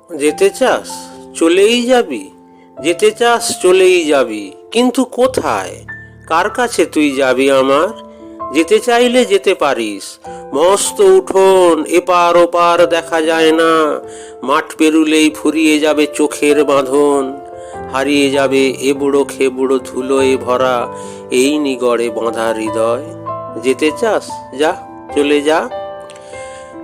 যেতে চাস চলেই যাবি, যেতে চাস চলেই যাবি, কিন্তু কোথায়, কার কাছে তুই যাবি আমার? যেতে চাইলে যেতে পারিস, মস্ত উঠোন এপার ওপার দেখা যায় না, মাঠ পেরুলেই ফুরিয়ে যাবে চোখের বাঁধন, হারিয়ে যাবে এ বুড়ো খেবুড়ো ধুলোয় ভরা এই নিগড়ে বাঁধা হৃদয়। যেতে চাস যা, চলে যা।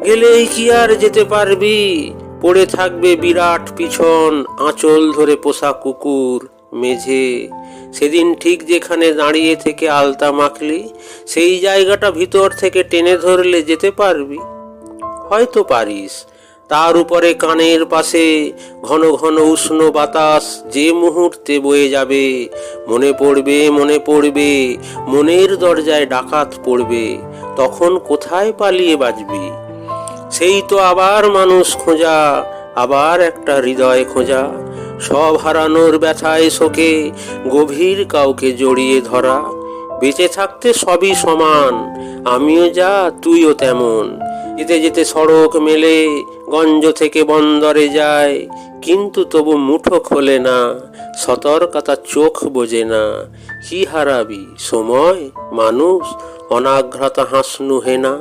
গেলেই কি আর যেতে পারবি, পড়ে থাকবে বিরাট পিছন, আঁচল ধরে পোষা কুকুর মেঝে। সেদিন ঠিক যেখানে দাঁড়িয়ে থেকে আলতা মাখলি, সেই জায়গাটা ভিতর থেকে টেনে ধরলে যেতে পারবি, হয়তো পারিস। তার উপরে কানের পাশে ঘন ঘন উষ্ণ বাতাস যে মুহূর্তে বয়ে যাবে, মনে পড়বে মনে পড়বে, মনের দরজায় ডাকাত পড়বে, তখন কোথায় পালিয়ে বাঁচবি? সেই তো আবার মানুষ খোঁজা, আবার একটা হৃদয় খোঁজা, সব হারানোর ব্যথায় শোকে গভীর কাউকে জড়িয়ে ধরা। বেঁচে থাকতে সবই সমান, আমিও যা তুইও তেমন। যেতে যেতে সড়ক মেলে, গঞ্জ থেকে বন্দরে যায়, কিন্তু তবু মুঠো খোলে না, সতর্কতা চোখ বোঝে না। কি হারাবি, সময়, মানুষ, অনাঘ্রতা হাসনু হেনা।